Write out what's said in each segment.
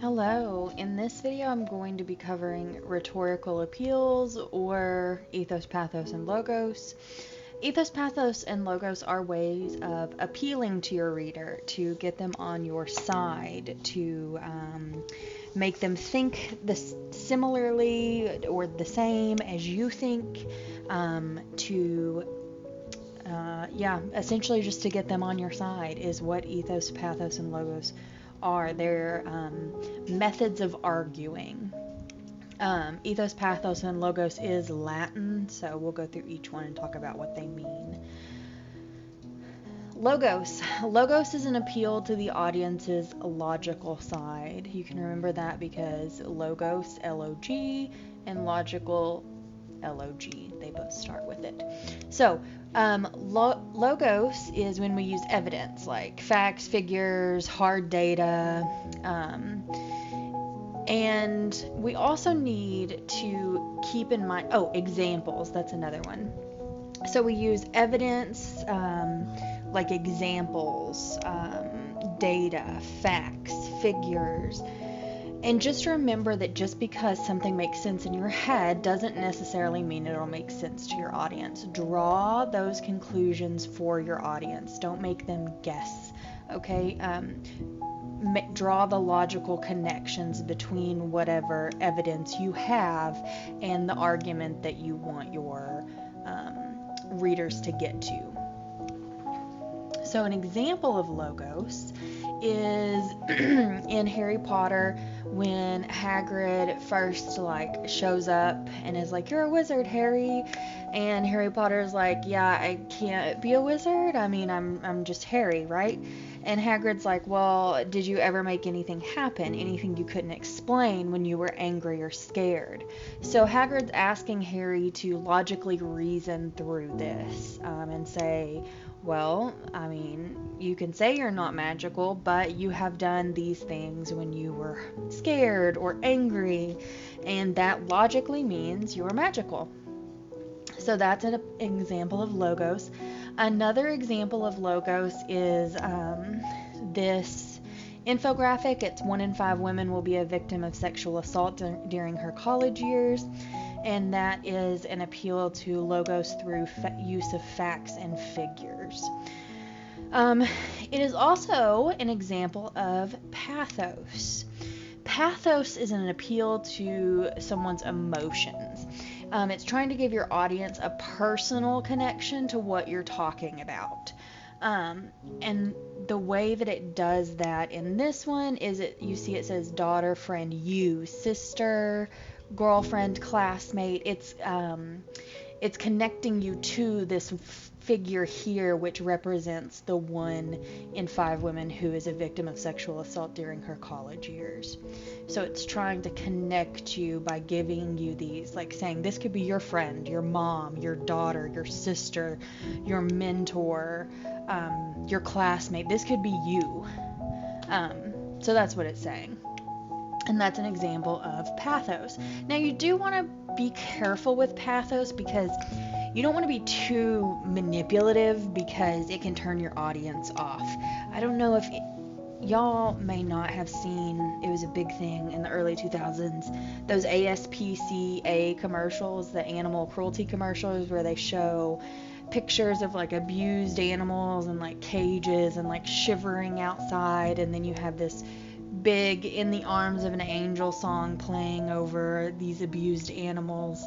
Hello, in this video I'm going to be covering rhetorical appeals or ethos, pathos, and logos. Ethos, pathos, and logos are ways of appealing to your reader to get them on your side, to make them think similarly or the same as you think, essentially just to get them on your side is what ethos, pathos, and logos are. They're methods of arguing. Ethos, pathos, and logos is Latin, so we'll go through each one and talk about what they mean. Logos. Logos is an appeal to the audience's logical side. You can remember that because logos, L-O-G, and logical, L-O-G. They both start with it. So, logos is when we use evidence, like facts, figures, hard data, and we also need to keep in mind, examples, that's another one. So we use evidence, like examples, data, facts, figures. And just remember that just because something makes sense in your head doesn't necessarily mean it'll make sense to your audience. Draw those conclusions for your audience. Don't make them guess, okay? Draw the logical connections between whatever evidence you have and the argument that you want your readers to get to. So an example of logos is in Harry Potter when Hagrid first shows up and is like, "You're a wizard, Harry," and Harry Potter's like, "Yeah, I can't be a wizard. I mean, I'm just Harry, right?" And Hagrid's like, "Well, did you ever make anything happen? Anything you couldn't explain when you were angry or scared?" So Hagrid's asking Harry to logically reason through this and say, well, I mean, you can say you're not magical, but you have done these things when you were scared or angry, and that logically means you're magical. So that's an example of logos. Another example of logos is this infographic. It's 1 in 5 women will be a victim of sexual assault during her college years. And that is an appeal to logos through use of facts and figures. It is also an example of pathos. Pathos is an appeal to someone's emotions. It's trying to give your audience a personal connection to what you're talking about. And the way that it does that in this one is you see it says daughter, friend, you, sister, girlfriend, classmate. It's connecting you to this figure here, which represents the 1 in 5 women who is a victim of sexual assault during her college years. So it's trying to connect you by giving you these, like saying this could be your friend, your mom, your daughter, your sister, your mentor, your classmate. This could be you. So that's what it's saying. And that's an example of pathos. Now, you do want to be careful with pathos because you don't want to be too manipulative because it can turn your audience off. I don't know if y'all may not have seen, it was a big thing in the early 2000s, those ASPCA commercials, the animal cruelty commercials where they show pictures of abused animals and cages and shivering outside, and then you have this big "In the Arms of an Angel" song playing over these abused animals.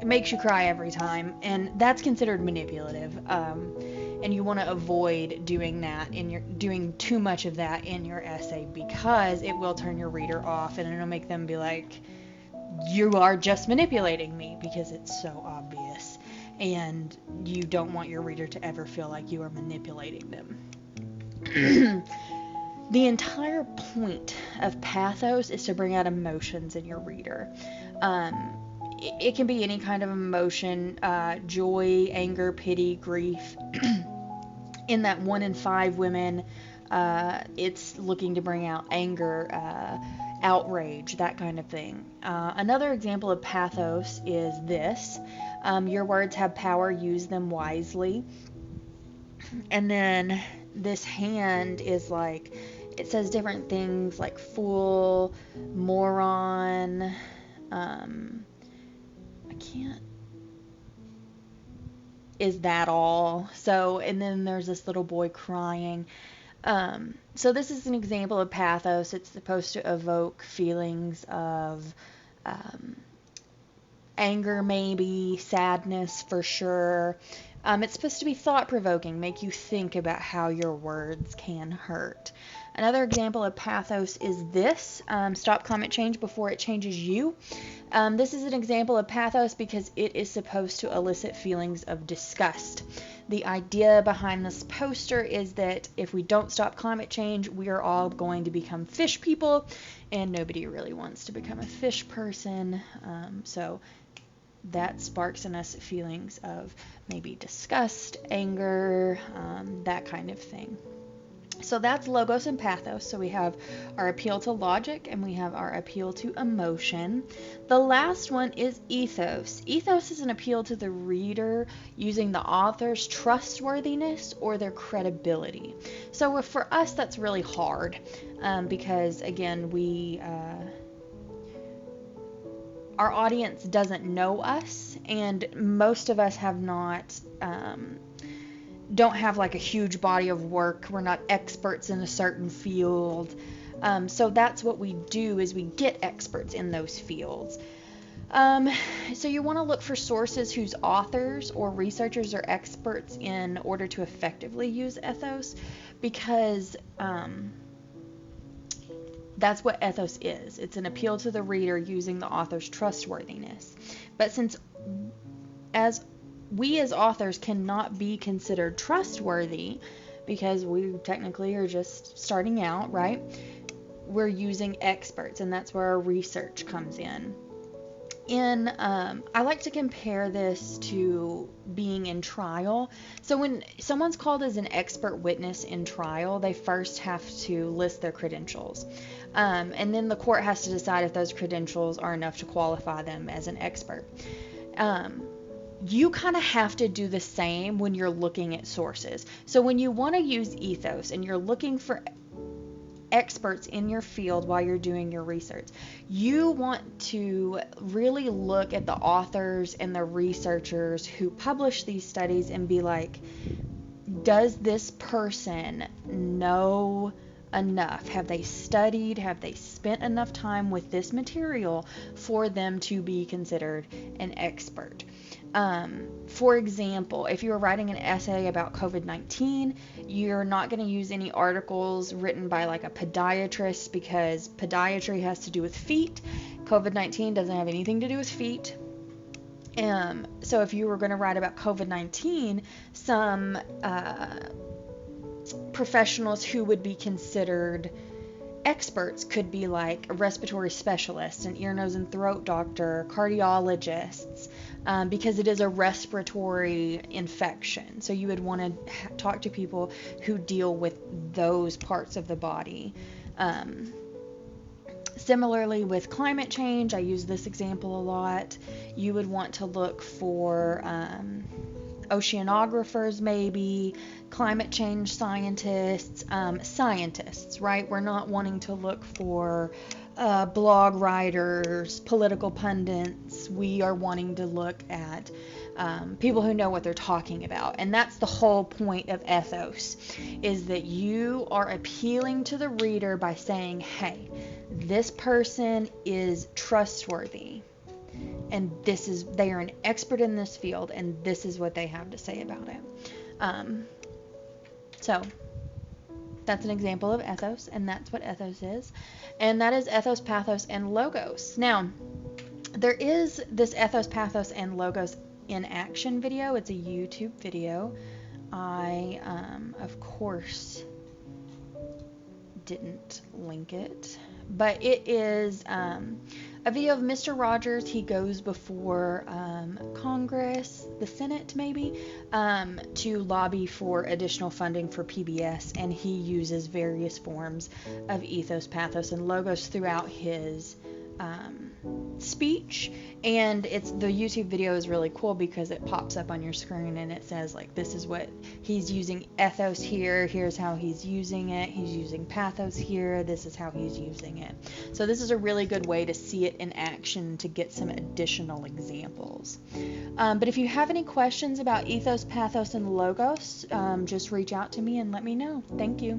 It makes you cry every time, and that's considered manipulative. And you want to avoid doing that doing too much of that in your essay because it will turn your reader off and it'll make them be like, "You are just manipulating me," because it's so obvious, and you don't want your reader to ever feel like you are manipulating them. The entire point of pathos is to bring out emotions in your reader. It can be any kind of emotion, joy, anger, pity, grief. In that 1 in 5 women, it's looking to bring out anger, outrage, that kind of thing. Another example of pathos is this. Your words have power, use them wisely. And then this hand is it says different things like fool, moron, I can't, is that all? So, and then there's this little boy crying. So this is an example of pathos. It's supposed to evoke feelings of um, anger, maybe sadness for sure. It's supposed to be thought-provoking, make you think about how your words can hurt. Another example of pathos is this, stop climate change before it changes you. This is an example of pathos because it is supposed to elicit feelings of disgust. The idea behind this poster is that if we don't stop climate change, we are all going to become fish people, and nobody really wants to become a fish person. So that sparks in us feelings of maybe disgust, anger, that kind of thing. So that's logos and pathos. So we have our appeal to logic and we have our appeal to emotion. The last one is ethos. Ethos is an appeal to the reader using the author's trustworthiness or their credibility. So for us, that's really hard because, again, our audience doesn't know us, and most of us have not don't have like a huge body of work. We're not experts in a certain field. So that's what we do, is we get experts in those fields. So you want to look for sources whose authors or researchers are experts in order to effectively use ethos, because that's what ethos is. It's an appeal to the reader using the author's trustworthiness. But since we as authors cannot be considered trustworthy because we technically are just starting out, right? We're using experts, and that's where our research comes in. I like to compare this to being in trial. So when someone's called as an expert witness in trial, they first have to list their credentials. And then the court has to decide if those credentials are enough to qualify them as an expert. You kind of have to do the same when you're looking at sources. So when you want to use ethos and you're looking for experts in your field while you're doing your research, you want to really look at the authors and the researchers who publish these studies and be like, does this person know enough? Have they studied? Have they spent enough time with this material for them to be considered an expert? For example, if you're writing an essay about COVID-19, you're not going to use any articles written by like a podiatrist, because podiatry has to do with feet. COVID-19 doesn't have anything to do with feet. So if you were going to write about COVID-19, some professionals who would be considered experts could be like a respiratory specialist, an ear, nose, and throat doctor, cardiologists, because it is a respiratory infection. So you would want to talk to people who deal with those parts of the body. Similarly with climate change, I use this example a lot. You would want to look for oceanographers, maybe climate change scientists, right? We're not wanting to look for blog writers, political pundits. We are wanting to look at people who know what they're talking about. And that's the whole point of ethos, is that you are appealing to the reader by saying, hey, this person is trustworthy, and they are an expert in this field, and this is what they have to say about it. So that's an example of ethos, and that's what ethos is. And that is ethos, pathos, and logos. Now, there is this ethos, pathos, and logos in action video. It's a YouTube video. I, of course, didn't link it, but it is a video of Mr. Rogers. He goes before Congress, the Senate maybe, to lobby for additional funding for PBS, and he uses various forms of ethos, pathos, and logos throughout his speech, and the YouTube video is really cool because it pops up on your screen and it says like, this is what he's using Ethos here, here's how he's using it, he's using Pathos here, this is how he's using it. So this is a really good way to see it in action, to get some additional examples. But if you have any questions about Ethos, Pathos, and Logos, just reach out to me and let me know. Thank you.